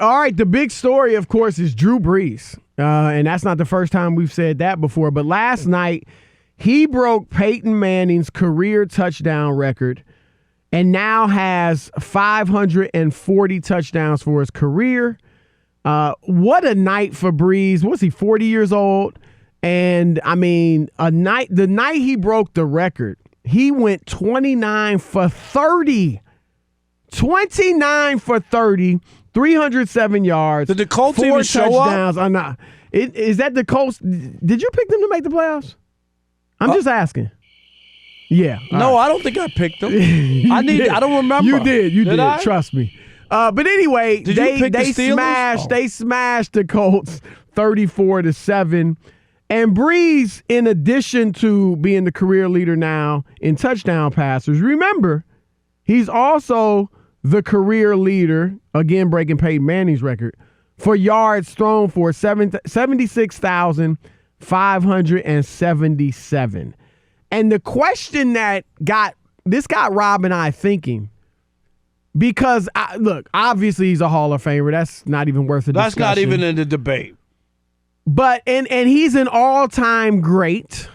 All right, the big story, of course, is Drew Brees. And that's not the first time we've said that before. But last night, he broke Peyton Manning's career touchdown record and now has 540 touchdowns for his career. What a night for Brees. Was he 40 years old? And, I mean, the night he broke the record, he went 29 for 30. 29 for 30, 307 yards. Did the Colts 4 even show touchdowns. up? I'm not. Is that the Colts? Did you pick them to make the playoffs? I'm just asking. Yeah. No, I don't think I picked them. I don't remember. You did. You did. I? Trust me. But anyway, they smashed the Colts 34-7. And Brees, in addition to being the career leader now in touchdown passers, remember, he's also the career leader, again breaking Peyton Manning's record, for yards thrown for 76,577. And the question that got Rob and I thinking, because, look, obviously he's a Hall of Famer. That's not even worth a discussion. That's not even in the debate. But, and he's an all-time great,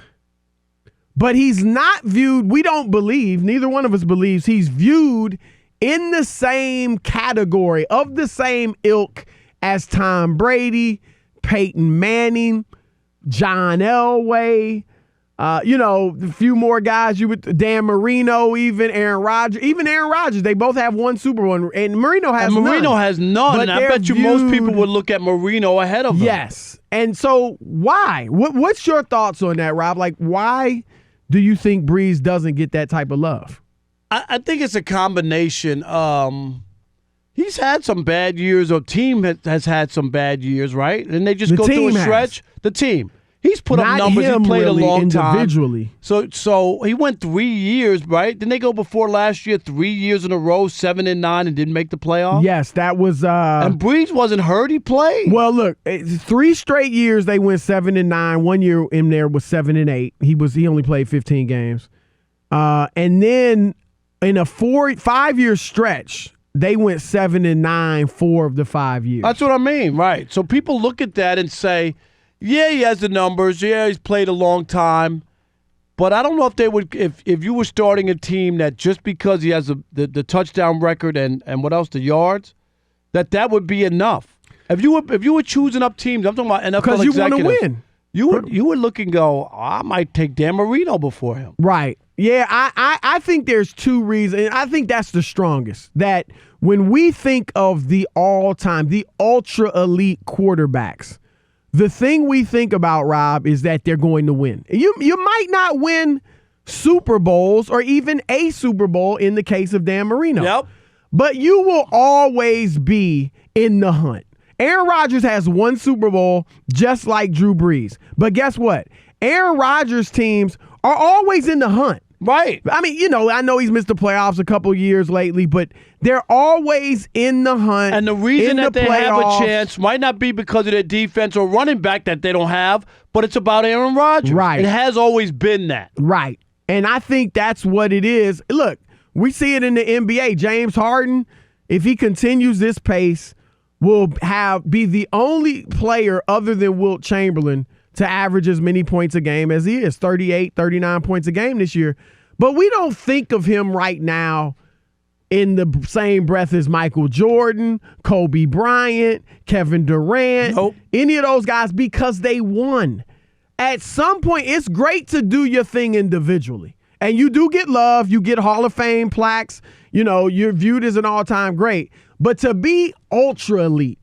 but he's not viewed, we don't believe, neither one of us believes, he's viewed in the same category, of the same ilk as Tom Brady, Peyton Manning, John Elway, a few more guys, Dan Marino, even Aaron Rodgers. They both have one Super Bowl, and Marino has none. Marino has none, and I bet you most people would look at Marino ahead of him. Yes, and so why? What's your thoughts on that, Rob? Like, why do you think Brees doesn't get that type of love? I think it's a combination. He's had some bad years, or team has had some bad years, right? And they just go through a stretch. The team. He's put up numbers. He played really a long individually. Time. So he went 3 years, right? Didn't they go before last year 3 years in a row, 7-9, and didn't make the playoffs? Yes, that was. And Brees wasn't hurt. He played. Well, look, 3 straight years they went 7-9. 1 year in there was 7-8. He only played 15 games, and then in a 5-year stretch, they went 7-9 4 of the 5 years. That's what I mean, right? So people look at that and say, yeah, he has the numbers. Yeah, he's played a long time. But I don't know if they would, if you were starting a team that just because he has the touchdown record and what else, the yards, that would be enough. If you were choosing up teams, I'm talking about NFL because you want to win. You would look and go, I might take Dan Marino before him. Right. Yeah, I think there's 2 reasons. I think that's the strongest. That when we think of the all-time, the ultra-elite quarterbacks, the thing we think about, Rob, is that they're going to win. You might not win Super Bowls or even a Super Bowl in the case of Dan Marino. Yep. But you will always be in the hunt. Aaron Rodgers has 1 Super Bowl just like Drew Brees. But guess what? Aaron Rodgers' teams are always in the hunt. Right. I mean, I know he's missed the playoffs a couple years lately, but they're always in the hunt. And the reason that they have a chance might not be because of their defense or running back that they don't have, but it's about Aaron Rodgers. Right. It has always been that. Right. And I think that's what it is. Look, we see it in the NBA. James Harden, if he continues this pace, will be the only player other than Wilt Chamberlain to average as many points a game as he is, 38, 39 points a game this year. But we don't think of him right now in the same breath as Michael Jordan, Kobe Bryant, Kevin Durant, any of those guys, because they won. At some point, it's great to do your thing individually. And you do get love. You get Hall of Fame plaques. You're viewed as an all-time great. But to be ultra elite,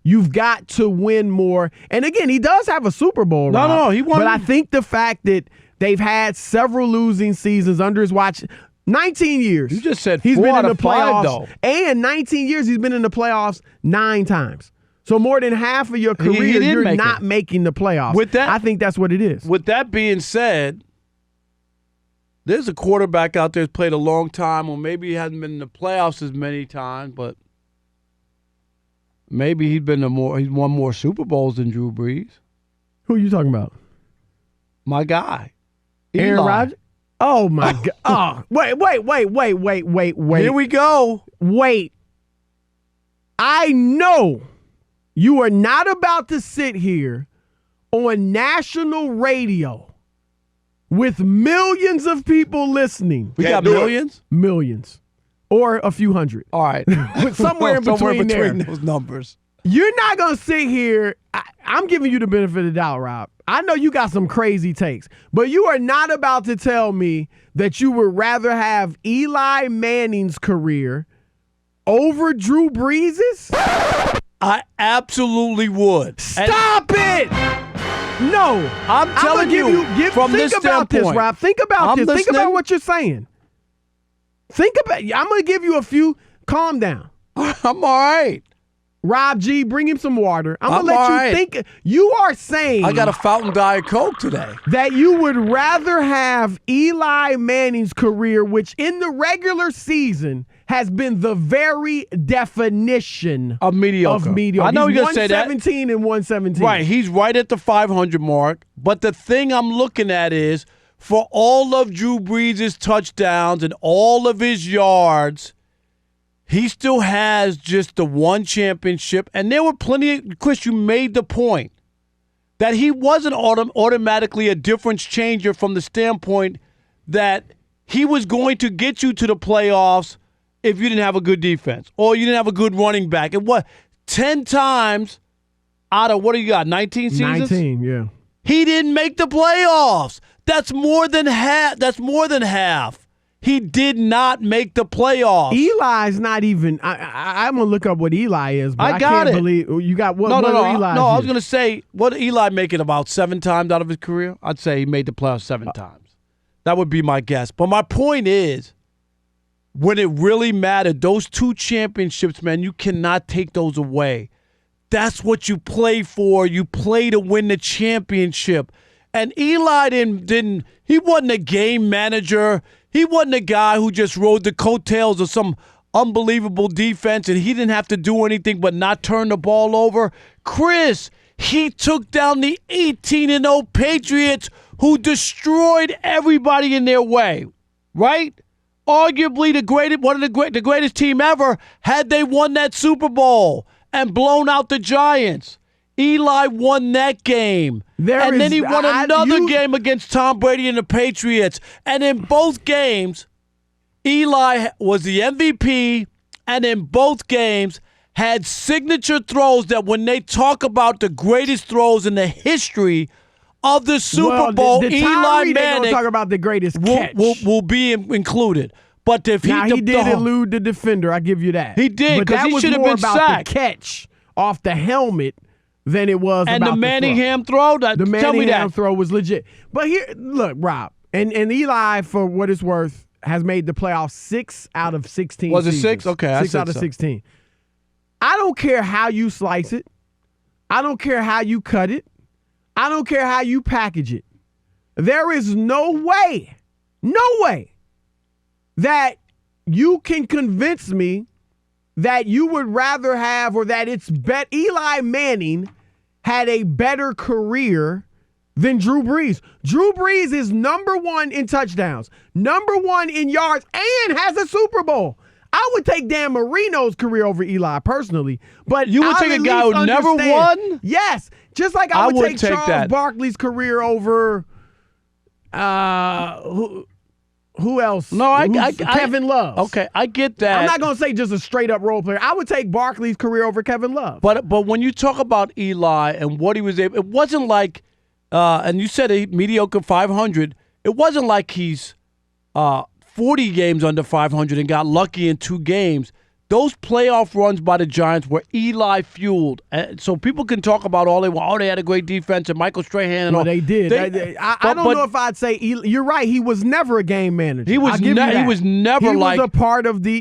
you've got to win more. And again, he does have a Super Bowl, Rob. No, he won. But I think the fact that they've had several losing seasons under his watch, 19 years. You just said he's 4 been out in of the 5, playoffs, though. And 19 years he's been in the playoffs 9 times. So more than half of your career, you're not making the playoffs. I think that's what it is. With that being said, there's a quarterback out there who's played a long time, or maybe he hasn't been in the playoffs as many times, but maybe he's won more Super Bowls than Drew Brees. Who are you talking about? My guy, Aaron Rodgers. Oh my God! Oh, wait! Here we go. Wait. I know you are not about to sit here on national radio with millions of people listening. We got millions? Millions. Or a few hundred. All right. Somewhere in between those numbers. You're not going to sit here. I'm giving you the benefit of the doubt, Rob. I know you got some crazy takes, but you are not about to tell me that you would rather have Eli Manning's career over Drew Brees's? I absolutely would. Stop it! No. I'm telling you, from this think about standpoint. this, Rob. Think about this. Listening. Think about what you're saying. I'm going to give you a few. Calm down. I'm all right. Rob G, bring him some water. I'm going to all let you right. think. You are saying I got a fountain Diet Coke today. that you would rather have Eli Manning's career, which in the regular season has been the very definition of mediocre. I know you're going to say that. 117 and 117. Right. He's right at the 500 mark. But the thing I'm looking at is for all of Drew Brees' touchdowns and all of his yards, he still has just the one championship. And there were plenty of, Chris, you made the point that he wasn't automatically a difference changer from the standpoint that he was going to get you to the playoffs if you didn't have a good defense or you didn't have a good running back. And 10 times out of, what do you got, 19 seasons? 19, yeah. He didn't make the playoffs. That's more than half. He did not make the playoffs. Eli's not even. I'm gonna look up what Eli is. But I can't believe you got what? No. Eli? No, I was gonna say, what did Eli make it about 7 times out of his career? I'd say he made the playoffs 7 times. That would be my guess. But my point is, when it really mattered, those 2 championships, man, you cannot take those away. That's what you play for. You play to win the championship. And Eli he wasn't a game manager. He wasn't a guy who just rode the coattails of some unbelievable defense and he didn't have to do anything but not turn the ball over. Chris, he took down the 18-0 Patriots who destroyed everybody in their way, right? Arguably the greatest team ever had they won that Super Bowl and blown out the Giants. Eli won that game. Then he won another game against Tom Brady and the Patriots. And in both games, Eli was the MVP, and in both games had signature throws that when they talk about the greatest throws in the history of the Super Bowl, Eli Manning talk about the greatest catch. will be included. But if he did elude the defender, I give you that. He did, because he should have been sacked. But that was more about the catch off the helmet than it was and about the Manningham throw. The Manningham throw was legit. But here, look, Rob, and Eli, for what it's worth, has made the playoffs 6 out of 16 Was it seasons. 6? Okay, 6 out of 16. I don't care how you slice it. I don't care how you cut it. I don't care how you package it. There is no way that you can convince me that you would rather have, or that it's Eli Manning had a better career than Drew Brees. Drew Brees is number 1 in touchdowns, number 1 in yards, and has a Super Bowl. I would take Dan Marino's career over Eli personally, but you would take a guy who never won? Yes, just like I would take Charles that. Barkley's career over who else? No, Kevin Love. Okay, I get that. I'm not going to say just a straight-up role player. I would take Barkley's career over Kevin Love. But when you talk about Eli and what he was able, it wasn't like, and you said a mediocre 500, it wasn't like he's 40 games under 500 and got lucky in 2 games. Those playoff runs by the Giants were Eli fueled. So people can talk about all they want. Oh, they had a great defense and Michael Strahan and all. They did. I don't know if I'd say you're right. He was never a game manager. He was never was a part of the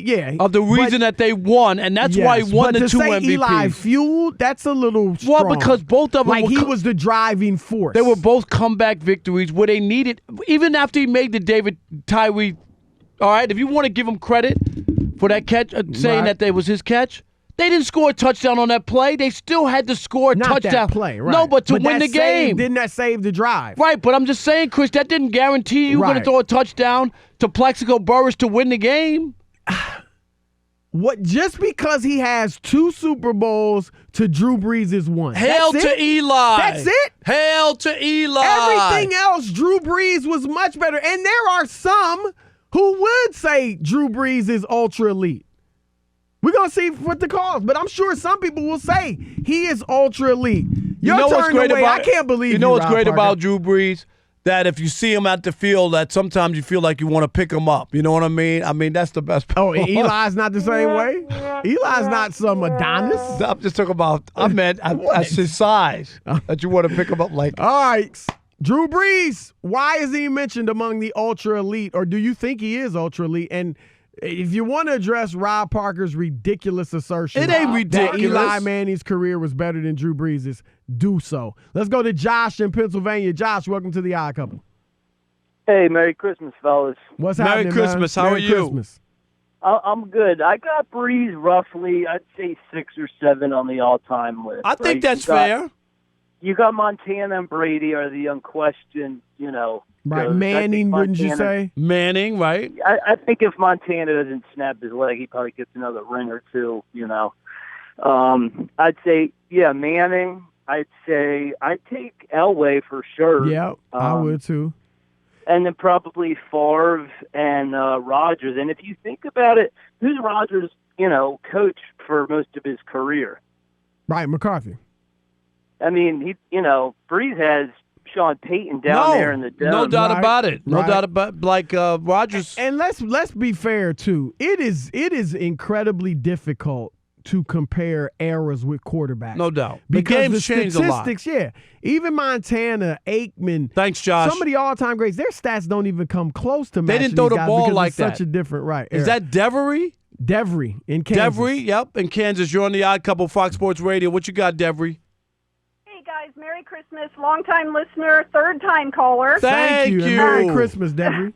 reason that they won, and that's why he won the 2 MVPs. Eli fueled, that's a little strong. Well, because both of them he was the driving force. They were both comeback victories where they needed, even after he made the David Tyree. All right, if you want to give him credit for that catch, saying that was his catch, they didn't score a touchdown on that play. They still had to score a touchdown. Not that play, right. No, but to win the game. Didn't that save the drive? Right, but I'm just saying, Chris, that didn't guarantee you were going to throw a touchdown to Plexico Burress to win the game. What? Just because he has 2 Super Bowls to Drew Brees' 1. Hail That's to it? Eli. That's it? Hail to Eli. Everything else, Drew Brees was much better. And there are some who would say Drew Brees is ultra elite. We're going to see what the calls, but I'm sure some people will say he is ultra elite. You're turning away. I can't believe you know what's Rob great Parker. about Drew Brees? That if you see him at the field, that sometimes you feel like you want to pick him up. You know what I mean? I mean, that's the best part. Oh, Eli's not the same way? Eli's not some Adonis? I'm just talking about, I meant at his size, that you want to pick him up like. All right. Drew Brees, why is he mentioned among the ultra elite, or do you think he is ultra elite? And if you want to address Rob Parker's ridiculous assertion It ain't ridiculous. that Eli Manning's career was better than Drew Brees's, do so. Let's go to Josh in Pennsylvania. Josh, welcome to the Odd Couple. Hey, Merry Christmas, fellas. What's Merry happening, Christmas. man? How Merry are you? Christmas. I'm good. I got Breeze roughly, I'd say 6 or 7 on the all-time list. I think right? that's fair. You got Montana and Brady are the unquestioned, Right, goes. Manning, wouldn't you Montana- say? Manning, right? I think if Montana doesn't snap his leg, he probably gets another ring or two, I'd say, Manning. I'd take Elway for sure. Yeah, I would too. And then probably Favre and Rodgers. And if you think about it, who's Rodgers, coach for most of his career? Right, McCarthy. I mean, Breeze has Sean Payton down there in the dome. No doubt Right, about it. No right. doubt about Rodgers. And let's be fair too. It is incredibly difficult to compare eras with quarterbacks. No doubt. The Because game's the changed a lot. statistics, even Montana, Aikman, Thanks, Josh. some of the all-time greats, their stats don't even come close to They matching didn't throw these the guys ball because like it's such that. a different right. Is era. that Devery? Devery in Kansas? Devery, yep, in Kansas. You're on the Odd Couple, Fox Sports Radio. What you got, Devery? Hey guys, Merry Christmas. Long-time listener, third-time caller. Thank you. And Merry Christmas, Devery.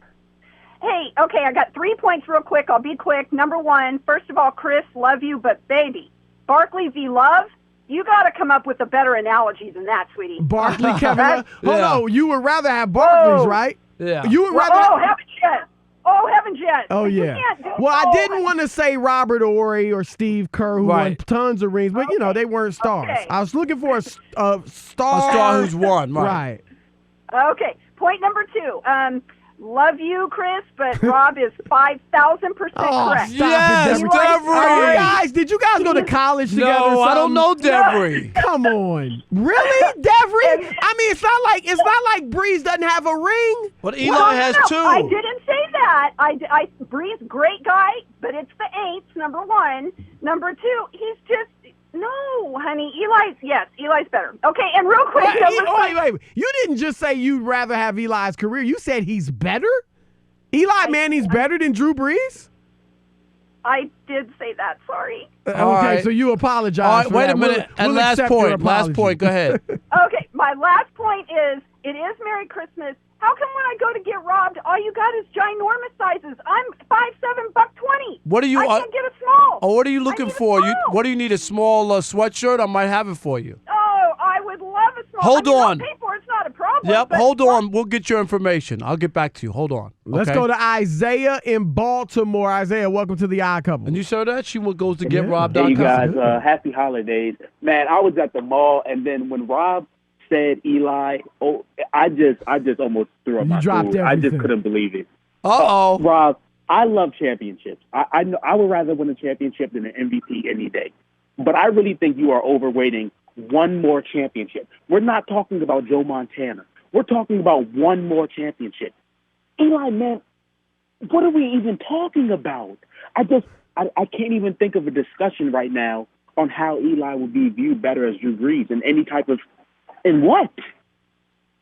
Hey, okay, I got 3 points real quick. I'll be quick. Number one, first of all, Chris, love you, but baby, Barkley v. Love, you got to come up with a better analogy than that, sweetie. Barkley, Kevin. Hold Yeah. on, you would rather have Barkley's, Whoa. right? Yeah. You would Well, rather. heavens yes. Oh, heavens yes. Oh, You yeah. can't do- Well, I oh, didn't want to say Robert Ory or Steve Kerr, who won Right. tons of rings, but, they weren't stars. Okay. I was looking for a star. A star who's won, right? Right. Okay, point number two. Love you, Chris, but Rob is 5,000% Oh, correct. stop Yes, it, Eli- Devery. Did you guys go to college together? or No, I don't know something? Devery. Come on, really, Devery? I mean, it's not like Breeze doesn't have a ring. But Eli No, has no, two. I didn't say that. I Breeze, great guy, but it's the eights, number one. Number two, he's just, no, honey. Eli's better. Okay, and real quick, Wait. You didn't just say you'd rather have Eli's career. You said he's better? Eli Manning's better than Drew Brees? I did say that, sorry. Okay, right. so you apologize. All right, for wait that. a minute. We'll And last accept your point. Last apology. point. Go ahead. Okay, my last point is, it is Merry Christmas. How come when I go to get robbed, all you got is ginormous sizes? I'm 5'7", $120. What do you? I can't get a small. Oh, what are you I looking need a for? small. What do you need? A small sweatshirt? I might have it for you. Oh, I would love a small. Hold on. I'll pay for it. It's not a problem. Yep. but- Hold on. We'll get your information. I'll get back to you. Hold on. Let's okay? go to Isaiah in Baltimore. Isaiah, welcome to the Odd Couple. And you saw that? She goes to get Yeah. robbed. Hey, you .com. guys, happy holidays. Man, I was at the mall, and then when Rob said Eli, I just almost threw up You my dropped food. I just everything. couldn't believe it. Uh-oh. Rob, I love championships. I know I would rather win a championship than an MVP any day. But I really think you are overweighting one more championship. We're not talking about Joe Montana. We're talking about one more championship. Eli, man, what are we even talking about? I can't even think of a discussion right now on how Eli will be viewed better as Drew Brees in any type of in what?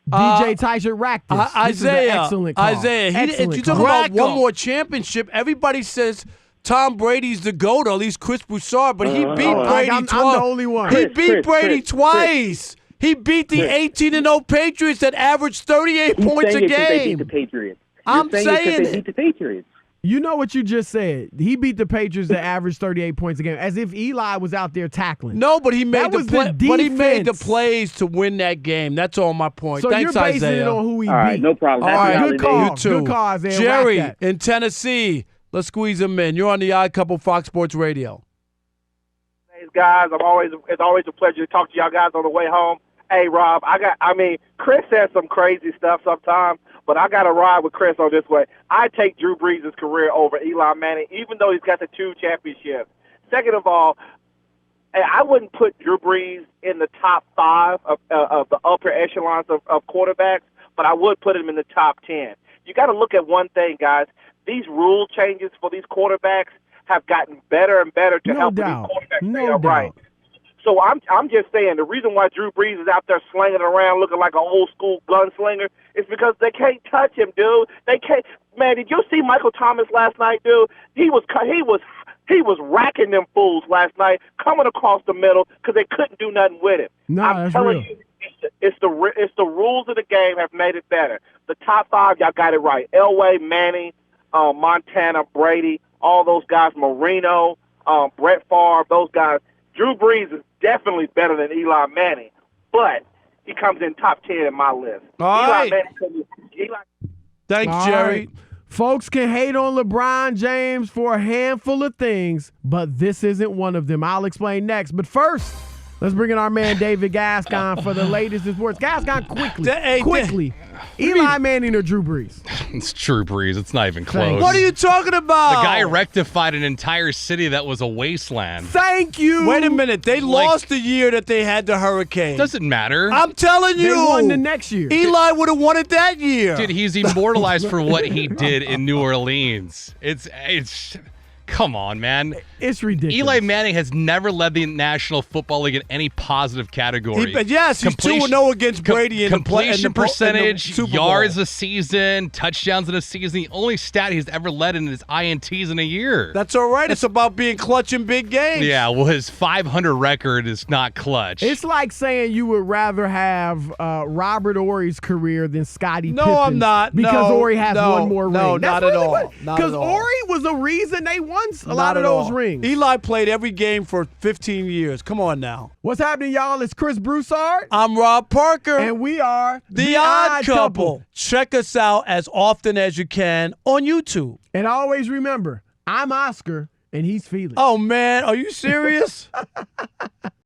DJ Tyson racked this. This is an Isaiah. excellent call. Isaiah. If Excellent you call. talk about one more championship, everybody says Tom Brady's the GOAT, or at least Chris Broussard, but he beat Brady I'm twice. the only one. He Chris, beat Chris, Brady Chris, twice. He beat the 18-0 Patriots that averaged 38 He's points a saying it 'cause they beat the game. Patriots. I'm You're saying it 'cause it. they beat the Patriots. You know what you just said. He beat the Patriots that averaged 38 points a game, as if Eli was out there tackling. No, but he made That the was play, the but he made the defense. plays to win that game. That's all my point. So Thanks, you're basing Isaiah. it on who he All right, beat. no problem. All Happy right, Good holidays. call. You too. Good call, Isaiah. Jerry Rock that. in Tennessee. Let's squeeze him in. You're on the Odd Couple Fox Sports Radio. Thanks, guys. It's always a pleasure to talk to y'all guys on the way home. Hey, Rob, Chris says some crazy stuff sometimes, but I got to ride with Chris on this way. I take Drew Brees' career over Eli Manning, even though he's got the 2 championships. Second of all, I wouldn't put Drew Brees in the top 5 of the upper echelons of quarterbacks, but I would put him in the top 10. You got to look at one thing, guys. These rule changes for these quarterbacks have gotten better and better to help these quarterbacks stay upright. So I'm just saying the reason why Drew Brees is out there slinging around looking like an old school gunslinger is because they can't touch him, dude. They can't. Man, did you see Michael Thomas last night, dude? He was racking them fools last night, coming across the middle because they couldn't do nothing with him. No, I'm telling you, it's the rules of the game have made it better. The top 5, y'all got it right. Elway, Manning, Montana, Brady, all those guys, Marino, Brett Favre, those guys. Drew Brees is definitely better than Eli Manning, but he comes in top 10 in my list. All right. Eli Thanks, All Jerry. right. Folks can hate on LeBron James for a handful of things, but this isn't one of them. I'll explain next. But first, let's bring in our man David Gascon for the latest in sports. Gascon, quickly. Eli Manning or Drew Brees? It's Drew Brees. It's not even close. What are you talking about? The guy rectified an entire city that was a wasteland. Thank you. Wait a minute. They lost the year that they had the hurricane. Doesn't matter. I'm telling you. They won the next year. Eli would have won it that year. Dude, he's immortalized for what he did in New Orleans. It's come on, man. It's ridiculous. Eli Manning has never led the National Football League in any positive category. Yes, he's 2-0 against Brady in completion percentage, Super Bowl. yards a season, touchdowns in a season. The only stat he's ever led in is INTs in a year. That's all right. It's about being clutch in big games. Yeah, well, his 500 record is not clutch. It's like saying you would rather have Robert Ory's career than Scottie Pippen. No, I'm not. Because Ory has one more ring. No, not at all. Because Ory was the reason they won a lot of Not at those all. rings. Eli played every game for 15 years. Come on now. What's happening, y'all? It's Chris Broussard. I'm Rob Parker. And we are The Odd Couple. Check us out as often as you can on YouTube. And always remember, I'm Oscar and he's Felix. Oh, man. Are you serious?